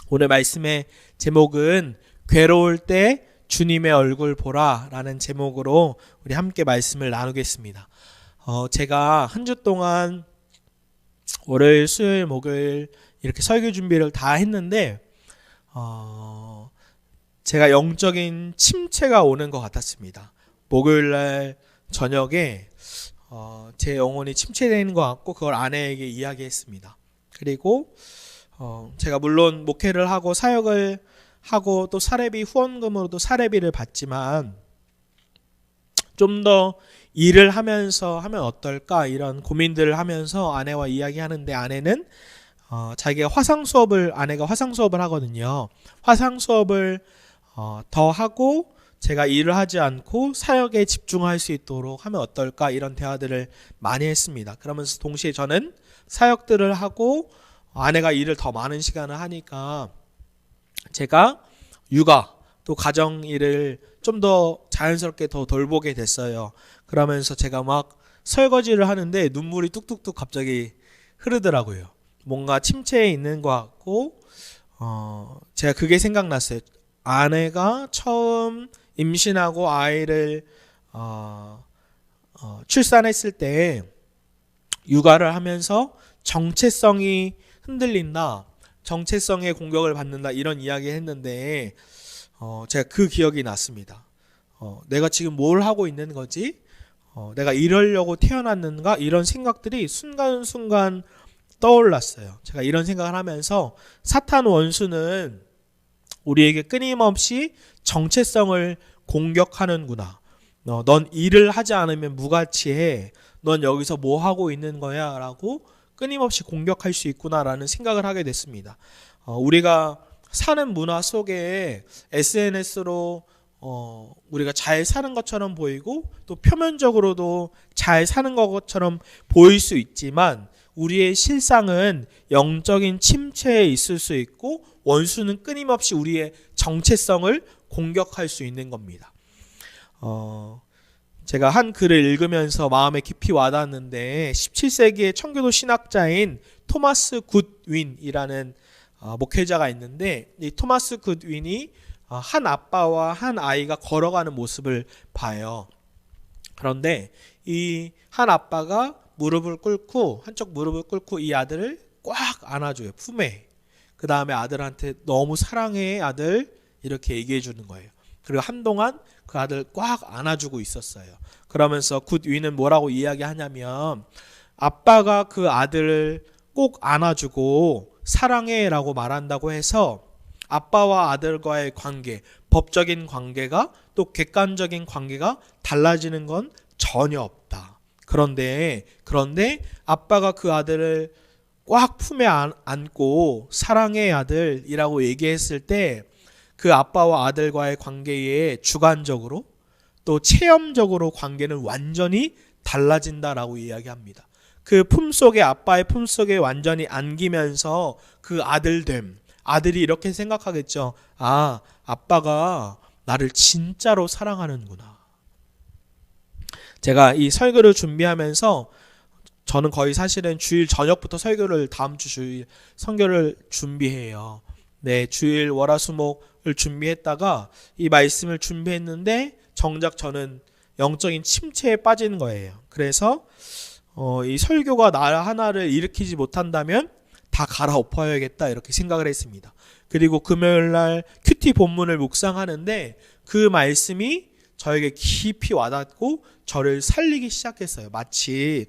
오늘 말씀의 제목은 괴로울 때 주님의 얼굴 보라 라는 제목으로 우리 함께 말씀을 나누겠습니다. 제가 한 주 동안 월요일, 수요일, 목요일 이렇게 설교 준비를 다 했는데 제가 영적인 침체가 오는 것 같았습니다. 목요일날 저녁에 제 영혼이 침체되는 것 같고 그걸 아내에게 이야기했습니다. 그리고 제가 물론 목회를 하고 사역을 하고 또 사례비 후원금으로도 사례비를 받지만 좀 더 일을 하면서 하면 어떨까 이런 고민들을 하면서 아내와 이야기하는데 아내는 자기가 아내가 화상 수업을 하거든요. 화상 수업을 더 하고 제가 일을 하지 않고 사역에 집중할 수 있도록 하면 어떨까 이런 대화들을 많이 했습니다. 그러면서 동시에 저는 사역들을 하고 아내가 일을 더 많은 시간을 하니까 제가 육아 또 가정 일을 좀 더 자연스럽게 더 돌보게 됐어요. 그러면서 제가 막 설거지를 하는데 눈물이 뚝뚝뚝 갑자기 흐르더라고요. 뭔가 침체에 있는 것 같고 제가 그게 생각났어요. 아내가 처음 임신하고 아이를 출산했을 때 육아를 하면서 정체성이 흔들린다, 정체성의 공격을 받는다 이런 이야기 했는데 제가 그 기억이 났습니다. 내가 지금 뭘 하고 있는 거지? 내가 이러려고 태어났는가? 이런 생각들이 순간순간 떠올랐어요. 제가 이런 생각을 하면서 사탄 원수는 우리에게 끊임없이 정체성을 공격하는구나. 넌 일을 하지 않으면 무가치해. 넌 여기서 뭐 하고 있는 거야? 라고 끊임없이 공격할 수 있구나라는 생각을 하게 됐습니다. 우리가 사는 문화 속에 SNS로 우리가 잘 사는 것처럼 보이고 또 표면적으로도 잘 사는 것처럼 보일 수 있지만 우리의 실상은 영적인 침체에 있을 수 있고 원수는 끊임없이 우리의 정체성을 공격할 수 있는 겁니다. 제가 한 글을 읽으면서 마음에 깊이 와닿았는데 17세기의 청교도 신학자인 토마스 굿윈이라는 목회자가 있는데 이 토마스 굿윈이 한 아빠와 한 아이가 걸어가는 모습을 봐요. 그런데 이 한 아빠가 한쪽 무릎을 꿇고 이 아들을 꽉 안아줘요. 품에. 그 다음에 아들한테 너무 사랑해 아들 이렇게 얘기해 주는 거예요. 그리고 한동안 그 아들 꽉 안아주고 있었어요. 그러면서 굿윈은 뭐라고 이야기하냐면 아빠가 그 아들을 꼭 안아주고 사랑해 라고 말한다고 해서 아빠와 아들과의 관계, 법적인 관계가 또 객관적인 관계가 달라지는 건 전혀 없다. 그런데 아빠가 그 아들을 꽉 품에 안고 사랑해 아들이라고 얘기했을 때 그 아빠와 아들과의 관계에 주관적으로 또 체험적으로 관계는 완전히 달라진다라고 이야기합니다. 그 품속에 아빠의 품속에 완전히 안기면서 그 아들이 이렇게 생각하겠죠. 아, 아빠가 나를 진짜로 사랑하는구나. 제가 이 설교를 준비하면서 저는 거의 사실은 주일 저녁부터 다음 주 주일 설교를 준비해요. 네, 주일 월화수목을 준비했다가 이 말씀을 준비했는데 정작 저는 영적인 침체에 빠지는 거예요. 그래서 이 설교가 나 하나를 일으키지 못한다면 다 갈아엎어야겠다 이렇게 생각을 했습니다. 그리고 금요일날 큐티 본문을 묵상하는데 그 말씀이 저에게 깊이 와닿고 저를 살리기 시작했어요. 마치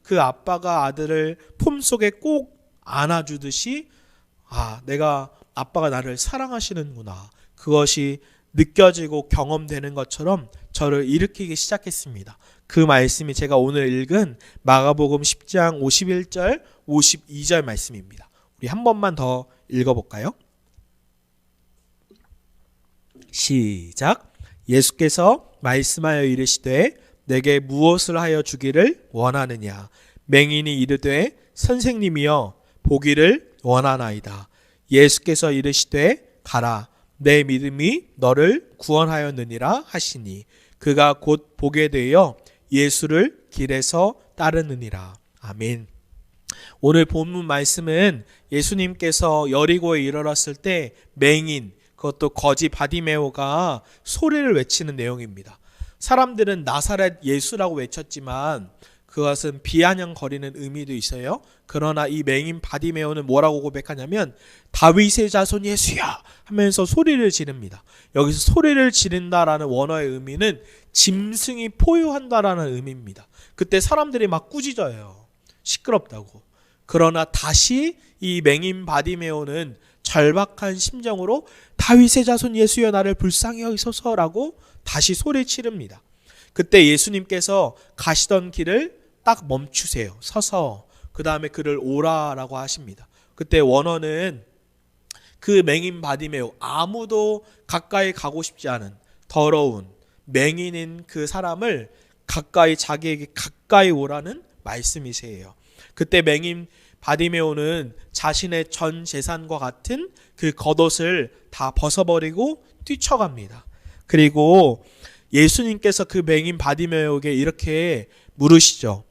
그 아빠가 아들을 품속에 꼭 안아주듯이 아빠가 나를 사랑하시는구나. 그것이 느껴지고 경험되는 것처럼 저를 일으키기 시작했습니다. 그 말씀이 제가 오늘 읽은 마가복음 10장 51절 52절 말씀입니다. 우리 한 번만 더 읽어볼까요? 시작. 예수께서 말씀하여 이르시되 내게 무엇을 하여 주기를 원하느냐. 맹인이 이르되 선생님이여 보기를 원하나이다. 예수께서 이르시되 가라. 내 믿음이 너를 구원하였느니라 하시니 그가 곧 보게 되어 예수를 길에서 따르느니라. 아멘. 오늘 본문 말씀은 예수님께서 여리고에 이르렀을 때 맹인, 그것도 거지 바디메오가 소리를 외치는 내용입니다. 사람들은 나사렛 예수라고 외쳤지만 그것은 비아냥거리는 의미도 있어요. 그러나 이 맹인 바디메오는 뭐라고 고백하냐면 다윗의 자손 예수야 하면서 소리를 지릅니다. 여기서 소리를 지른다라는 원어의 의미는 짐승이 포효한다라는 의미입니다. 그때 사람들이 막 꾸짖어요. 시끄럽다고. 그러나 다시 이 맹인 바디메오는 절박한 심정으로 다윗의 자손 예수여 나를 불쌍히 여기소서라고 다시 소리 치릅니다. 그때 예수님께서 가시던 길을 딱 멈추세요. 서서 그 다음에 그를 오라라고 하십니다. 그때 원어는 그 맹인 바디메오, 아무도 가까이 가고 싶지 않은 더러운 맹인인 그 사람을 가까이, 자기에게 가까이 오라는 말씀이세요. 그때 맹인 바디메오는 자신의 전 재산과 같은 그 겉옷을 다 벗어버리고 뛰쳐갑니다. 그리고 예수님께서 그 맹인 바디메오에게 이렇게 물으시죠.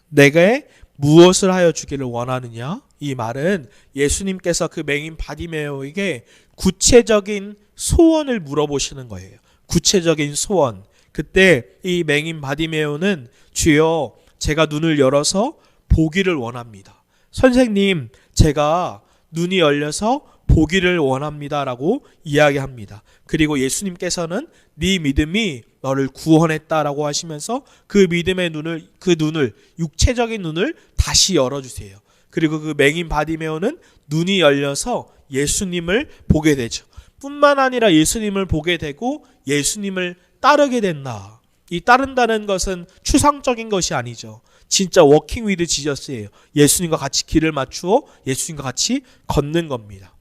내게 무엇을 하여 주기를 원하느냐? 이 말은 예수님께서 그 맹인 바디메오에게 구체적인 소원을 물어보시는 거예요. 구체적인 소원. 그때 이 맹인 바디메오는 주여 제가 눈을 열어서 보기를 원합니다. 선생님, 제가 눈이 열려서 보기를 원합니다라고 이야기합니다. 그리고 예수님께서는 네 믿음이 너를 구원했다라고 하시면서 그 믿음의 눈을, 그 눈을, 육체적인 눈을 다시 열어주세요. 그리고 그 맹인 바디메오는 눈이 열려서 예수님을 보게 되죠. 뿐만 아니라 예수님을 보게 되고 예수님을 따르게 된다. 이 따른다는 것은 추상적인 것이 아니죠. 진짜 워킹 위드 지저스예요. 예수님과 같이 길을 맞추어 예수님과 같이 걷는 겁니다.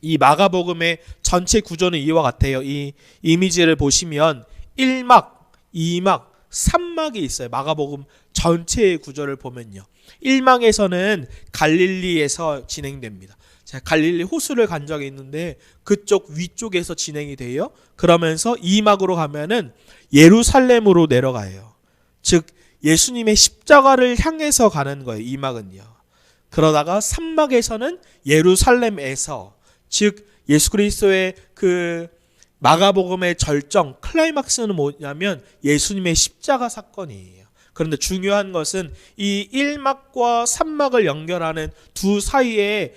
이 마가복음의 전체 구조는 이와 같아요. 이 이미지를 보시면 1막, 2막, 3막이 있어요. 마가복음 전체의 구조를 보면요. 1막에서는 갈릴리에서 진행됩니다. 제가 갈릴리 호수를 간 적이 있는데 그쪽 위쪽에서 진행이 돼요. 그러면서 2막으로 가면은 예루살렘으로 내려가요. 즉 예수님의 십자가를 향해서 가는 거예요. 2막은요. 그러다가 3막에서는 예루살렘에서, 즉 예수 그리스도의 그 마가복음의 절정 클라이막스는 뭐냐면 예수님의 십자가 사건이에요. 그런데 중요한 것은 이 1막과 3막을 연결하는 두 사이에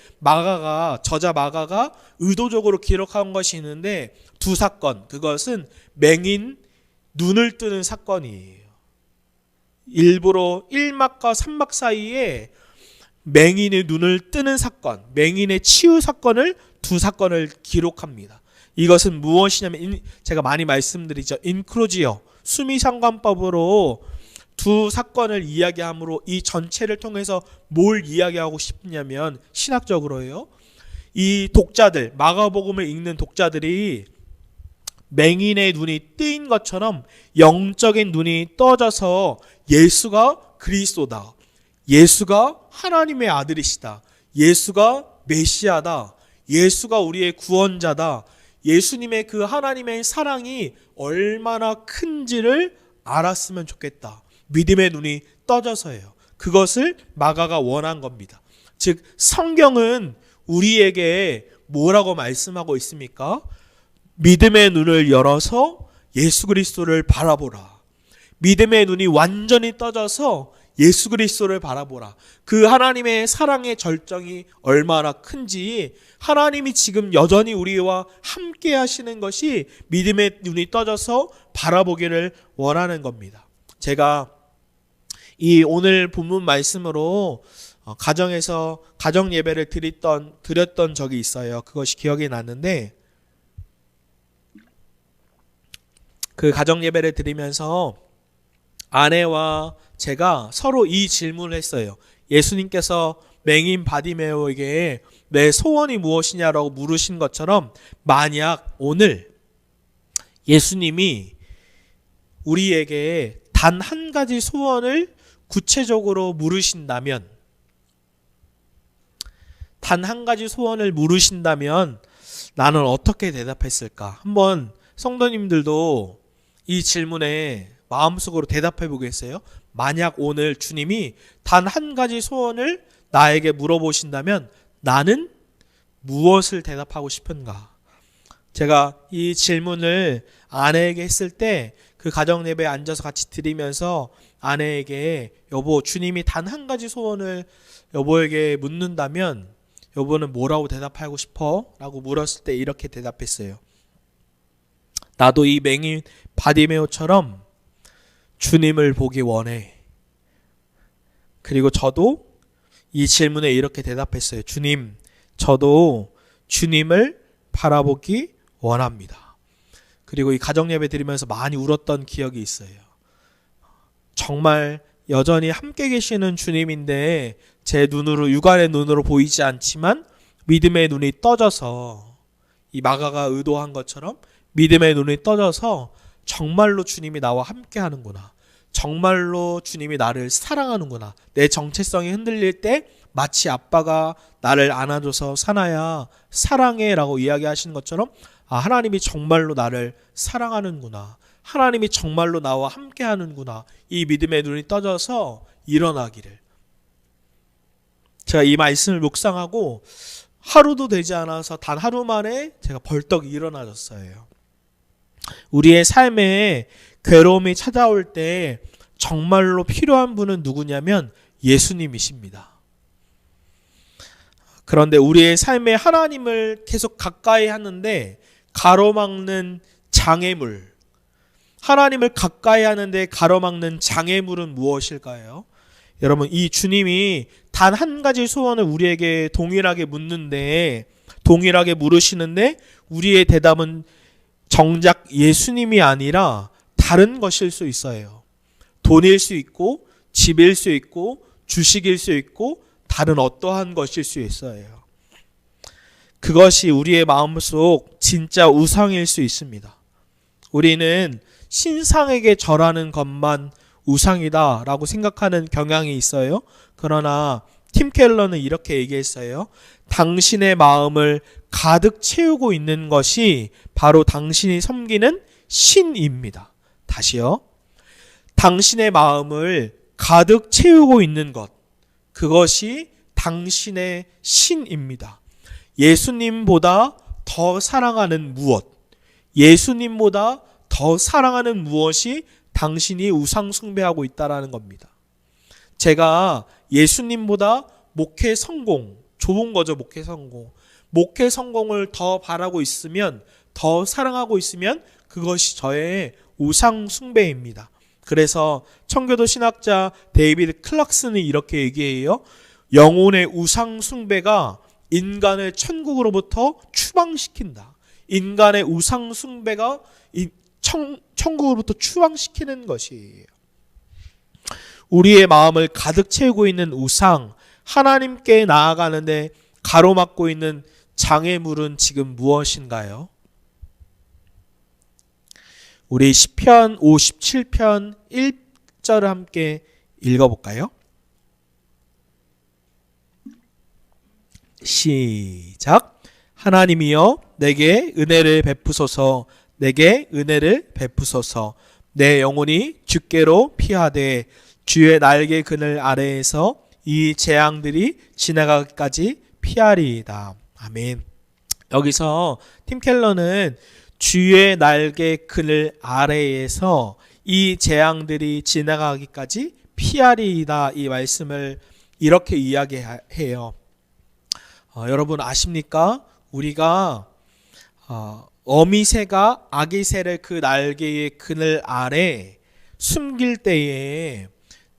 저자 마가가 의도적으로 기록한 것이 있는데 두 사건, 그것은 맹인 눈을 뜨는 사건이에요. 일부러 1막과 3막 사이에 맹인의 눈을 뜨는 사건, 맹인의 치유 사건을 두 사건을 기록합니다. 이것은 무엇이냐면 제가 많이 말씀드리죠. 인크루지어, 수미상관법으로 두 사건을 이야기함으로 이 전체를 통해서 뭘 이야기하고 싶냐면 신학적으로요. 이 독자들, 마가복음을 읽는 독자들이 맹인의 눈이 뜨인 것처럼 영적인 눈이 떠져서 예수가 그리스도다. 예수가 하나님의 아들이시다. 예수가 메시아다. 예수가 우리의 구원자다. 예수님의 그 하나님의 사랑이 얼마나 큰지를 알았으면 좋겠다. 믿음의 눈이 떠져서예요. 그것을 마가가 원한 겁니다. 즉 성경은 우리에게 뭐라고 말씀하고 있습니까? 믿음의 눈을 열어서 예수 그리스도를 바라보라. 믿음의 눈이 완전히 떠져서 예수 그리스도를 바라보라. 그 하나님의 사랑의 절정이 얼마나 큰지, 하나님이 지금 여전히 우리와 함께 하시는 것이 믿음의 눈이 떠져서 바라보기를 원하는 겁니다. 제가 이 오늘 본문 말씀으로 가정에서 가정 예배를 드렸던 적이 있어요. 그것이 기억이 났는데, 그 가정 예배를 드리면서 아내와 제가 서로 이 질문을 했어요. 예수님께서 맹인 바디메오에게 내 소원이 무엇이냐라고 물으신 것처럼, 만약 오늘 예수님이 우리에게 단 한 가지 소원을 구체적으로 물으신다면, 단 한 가지 소원을 물으신다면 나는 어떻게 대답했을까? 한번 성도님들도 이 질문에 마음속으로 대답해 보겠어요? 만약 오늘 주님이 단 한 가지 소원을 나에게 물어보신다면 나는 무엇을 대답하고 싶은가? 제가 이 질문을 아내에게 했을 때 그 가정 예배에 앉아서 같이 드리면서 아내에게 여보, 주님이 단 한 가지 소원을 여보에게 묻는다면 여보는 뭐라고 대답하고 싶어? 라고 물었을 때 이렇게 대답했어요. 나도 이 맹인 바디메오처럼 주님을 보기 원해. 그리고 저도 이 질문에 이렇게 대답했어요. 주님, 저도 주님을 바라보기 원합니다. 그리고 이 가정예배 드리면서 많이 울었던 기억이 있어요. 정말 여전히 함께 계시는 주님인데 제 눈으로, 육안의 눈으로 보이지 않지만 믿음의 눈이 떠져서, 이 마가가 의도한 것처럼 믿음의 눈이 떠져서 정말로 주님이 나와 함께 하는구나, 정말로 주님이 나를 사랑하는구나, 내 정체성이 흔들릴 때 마치 아빠가 나를 안아줘서 사나야 사랑해 라고 이야기하시는 것처럼 하나님이 정말로 나를 사랑하는구나, 하나님이 정말로 나와 함께 하는구나, 이 믿음의 눈이 떠져서 일어나기를. 제가 이 말씀을 묵상하고 하루도 되지 않아서 단 하루 만에 제가 벌떡 일어나졌어요. 우리의 삶에 괴로움이 찾아올 때 정말로 필요한 분은 누구냐면 예수님이십니다. 그런데 우리의 삶에 하나님을 계속 가까이 하는데 가로막는 장애물, 하나님을 가까이 하는데 가로막는 장애물은 무엇일까요? 여러분, 이 주님이 단 한 가지 소원을 우리에게 동일하게 묻는데, 동일하게 물으시는데 우리의 대답은 정작 예수님이 아니라 다른 것일 수 있어요. 돈일 수 있고, 집일 수 있고, 주식일 수 있고, 다른 어떠한 것일 수 있어요. 그것이 우리의 마음속 진짜 우상일 수 있습니다. 우리는 신상에게 절하는 것만 우상이다 라고 생각하는 경향이 있어요. 그러나 팀 켈러는 이렇게 얘기했어요. 당신의 마음을 가득 채우고 있는 것이 바로 당신이 섬기는 신입니다. 다시요. 당신의 마음을 가득 채우고 있는 것, 그것이 당신의 신입니다. 예수님보다 더 사랑하는 무엇, 예수님보다 더 사랑하는 무엇이 당신이 우상 숭배하고 있다라는 겁니다. 제가 예수님보다 목회 성공, 좁은 거죠, 목회 성공. 목회 성공을 더 바라고 있으면, 더 사랑하고 있으면 그것이 저의 우상 숭배입니다. 그래서 청교도 신학자 데이비드 클락슨이 이렇게 얘기해요. 영혼의 우상 숭배가 인간을 천국으로부터 추방시킨다. 인간의 우상 숭배가 천국으로부터 추방시키는 것이에요. 우리의 마음을 가득 채우고 있는 우상, 하나님께 나아가는데 가로막고 있는 장애물은 지금 무엇인가요? 우리 시편 57편 1절을 함께 읽어볼까요? 시작. 하나님이여 내게 은혜를 베푸소서, 내게 은혜를 베푸소서. 내 영혼이 주께로 피하되 주의 날개 그늘 아래에서 이 재앙들이 지나가기까지 피하리이다. 아멘. 여기서 팀 켈러는 주의 날개 그늘 아래에서 이 재앙들이 지나가기까지 피하리이다, 이 말씀을 이렇게 이야기해요. 여러분 아십니까? 우리가 어미새가 아기새를 그 날개의 그늘 아래 숨길 때에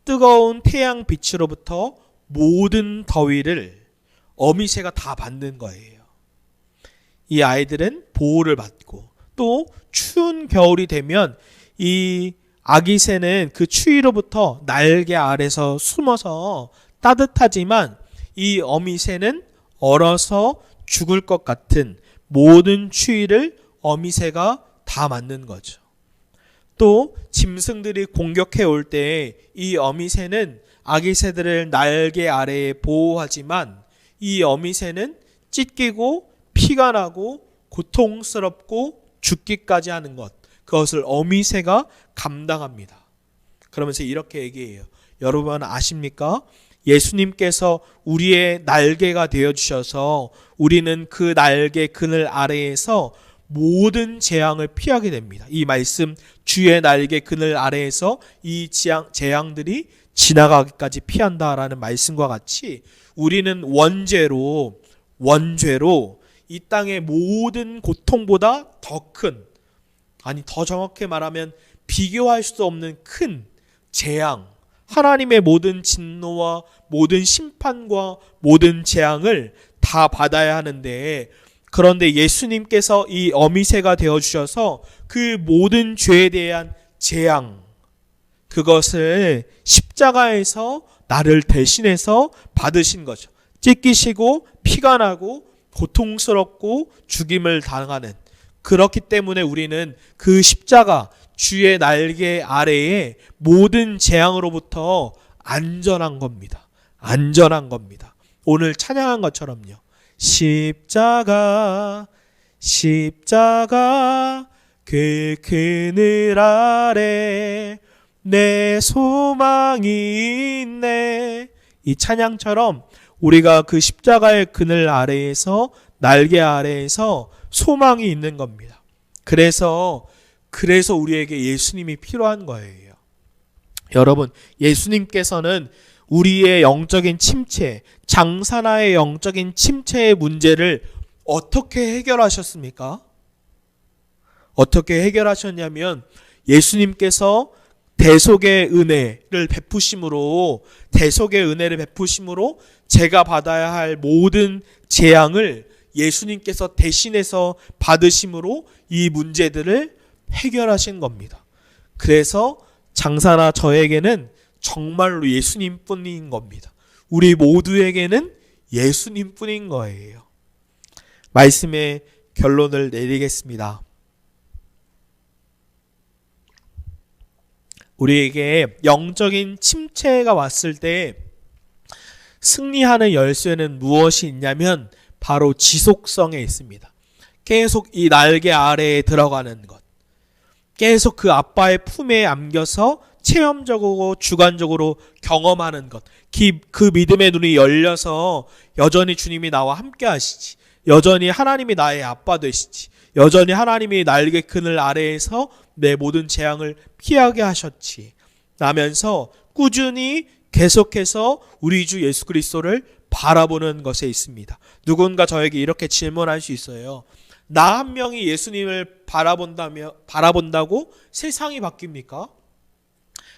뜨거운 태양 빛으로부터 모든 더위를 어미새가 다 받는 거예요. 이 아이들은 보호를 받고, 또 추운 겨울이 되면 이 아기새는 그 추위로부터 날개 아래서 숨어서 따뜻하지만 이 어미새는 얼어서 죽을 것 같은 모든 추위를 어미새가 다 맞는 거죠. 또 짐승들이 공격해 올 때 이 어미새는 아기새들을 날개 아래에 보호하지만 이 어미새는 찢기고 피가 나고 고통스럽고 죽기까지 하는 것, 그것을 어미새가 감당합니다. 그러면서 이렇게 얘기해요. 여러분 아십니까? 예수님께서 우리의 날개가 되어주셔서 우리는 그 날개 그늘 아래에서 모든 재앙을 피하게 됩니다. 이 말씀 주의 날개 그늘 아래에서 이 재앙들이 지나가기까지 피한다라는 말씀과 같이 우리는 원죄로 이 땅의 모든 고통보다 더 큰, 아니 더 정확히 말하면 비교할 수 없는 큰 재앙, 하나님의 모든 진노와 모든 심판과 모든 재앙을 다 받아야 하는데, 그런데 예수님께서 이 어미새가 되어주셔서 그 모든 죄에 대한 재앙, 그것을 십자가에서 나를 대신해서 받으신 거죠. 찢기시고 피가 나고 고통스럽고 죽임을 당하는, 그렇기 때문에 우리는 그 십자가 주의 날개 아래에 모든 재앙으로부터 안전한 겁니다. 안전한 겁니다. 오늘 찬양한 것처럼요. 십자가 그 그늘 아래 내 소망이 있네. 이 찬양처럼 우리가 그 십자가의 그늘 아래에서, 날개 아래에서 소망이 있는 겁니다. 그래서 우리에게 예수님이 필요한 거예요. 여러분, 예수님께서는 우리의 영적인 침체, 장사나의 영적인 침체의 문제를 어떻게 해결하셨습니까? 어떻게 해결하셨냐면 예수님께서 대속의 은혜를 베푸심으로 제가 받아야 할 모든 재앙을 예수님께서 대신해서 받으심으로 이 문제들을 해결하신 겁니다. 그래서 장사나 저에게는 정말로 예수님뿐인 겁니다. 우리 모두에게는 예수님뿐인 거예요. 말씀의 결론을 내리겠습니다. 우리에게 영적인 침체가 왔을 때 승리하는 열쇠는 무엇이 있냐면 바로 지속성에 있습니다. 계속 이 날개 아래에 들어가는 것, 계속 그 아빠의 품에 안겨서 체험적으로 주관적으로 경험하는 것, 그 믿음의 눈이 열려서 여전히 주님이 나와 함께 하시지, 여전히 하나님이 나의 아빠 되시지, 여전히 하나님이 날개 그늘 아래에서 내 모든 재앙을 피하게 하셨지 라면서 꾸준히 계속해서 우리 주 예수 그리스도를 바라보는 것에 있습니다. 누군가 저에게 이렇게 질문할 수 있어요. 나 한 명이 예수님을 바라본다고 세상이 바뀝니까?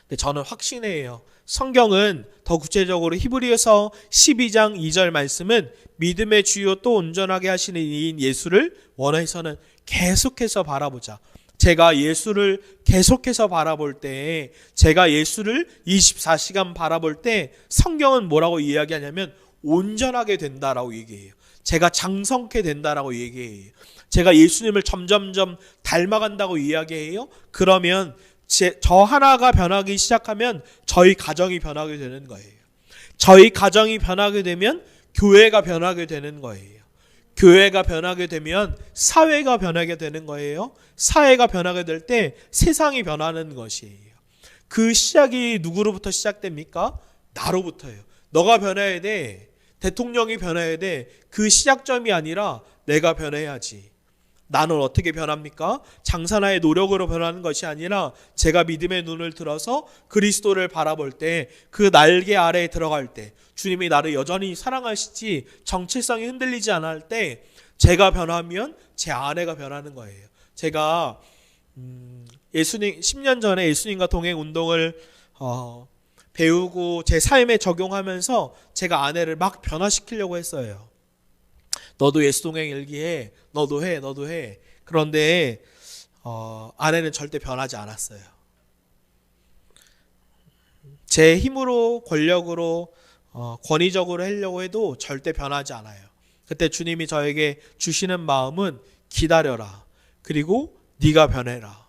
근데 저는 확신해요. 성경은 더 구체적으로 히브리서 12장 2절 말씀은 믿음의 주요 또 온전하게 하시는 이인 예수를 원해서는 계속해서 바라보자. 제가 예수를 계속해서 바라볼 때, 제가 예수를 24시간 바라볼 때 성경은 뭐라고 이야기하냐면 온전하게 된다라고 얘기해요. 제가 장성케 된다라고 얘기해요. 제가 예수님을 점점점 닮아간다고 이야기해요. 그러면 저 하나가 변하기 시작하면 저희 가정이 변하게 되는 거예요. 저희 가정이 변하게 되면 교회가 변하게 되는 거예요. 교회가 변하게 되면 사회가 변하게 되는 거예요. 사회가 변하게 될 때 세상이 변하는 것이에요. 그 시작이 누구로부터 시작됩니까? 나로부터예요. 너가 변해야 돼. 대통령이 변해야 돼. 그 시작점이 아니라 내가 변해야지. 나는 어떻게 변합니까? 장사나의 노력으로 변하는 것이 아니라 제가 믿음의 눈을 들어서 그리스도를 바라볼 때, 그 날개 아래에 들어갈 때, 주님이 나를 여전히 사랑하시지 정체성이 흔들리지 않을 때 제가 변하면 제 아내가 변하는 거예요. 제가 10년 전에 예수님과 동행 운동을 배우고 제 삶에 적용하면서 제가 아내를 막 변화시키려고 했어요. 너도 예수 동행 일기해. 너도 해. 그런데 아내는 절대 변하지 않았어요. 제 힘으로, 권력으로, 권위적으로 하려고 해도 절대 변하지 않아요. 그때 주님이 저에게 주시는 마음은 기다려라. 그리고 네가 변해라.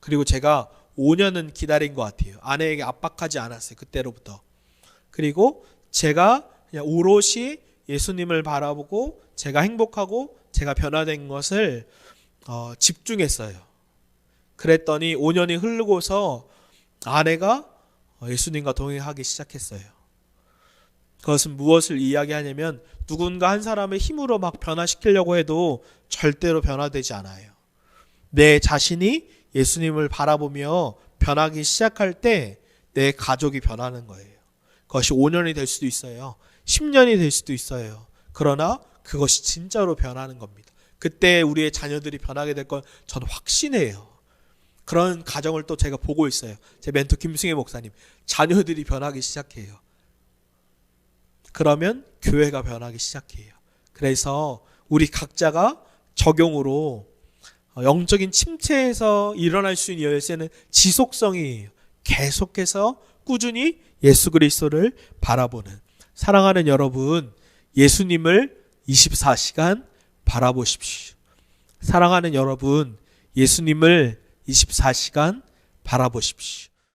그리고 제가 5년은 기다린 것 같아요. 아내에게 압박하지 않았어요. 그때로부터. 그리고 제가 그냥 오롯이 예수님을 바라보고 제가 행복하고 제가 변화된 것을 집중했어요. 그랬더니 5년이 흐르고서 아내가 예수님과 동행하기 시작했어요. 그것은 무엇을 이야기하냐면 누군가 한 사람의 힘으로 막 변화시키려고 해도 절대로 변화되지 않아요. 내 자신이 예수님을 바라보며 변하기 시작할 때 내 가족이 변하는 거예요. 그것이 5년이 될 수도 있어요. 10년이 될 수도 있어요. 그러나 그것이 진짜로 변하는 겁니다. 그때 우리의 자녀들이 변하게 될 건 저는 확신해요. 그런 가정을 또 제가 보고 있어요. 제 멘토 김승혜 목사님. 자녀들이 변하기 시작해요. 그러면 교회가 변하기 시작해요. 그래서 우리 각자가 적용으로 영적인 침체에서 일어날 수 있는 열쇠는 지속성이에요. 계속해서 꾸준히 예수 그리스도를 바라보는, 사랑하는 여러분, 예수님을 24시간 바라보십시오. 사랑하는 여러분, 예수님을 24시간 바라보십시오.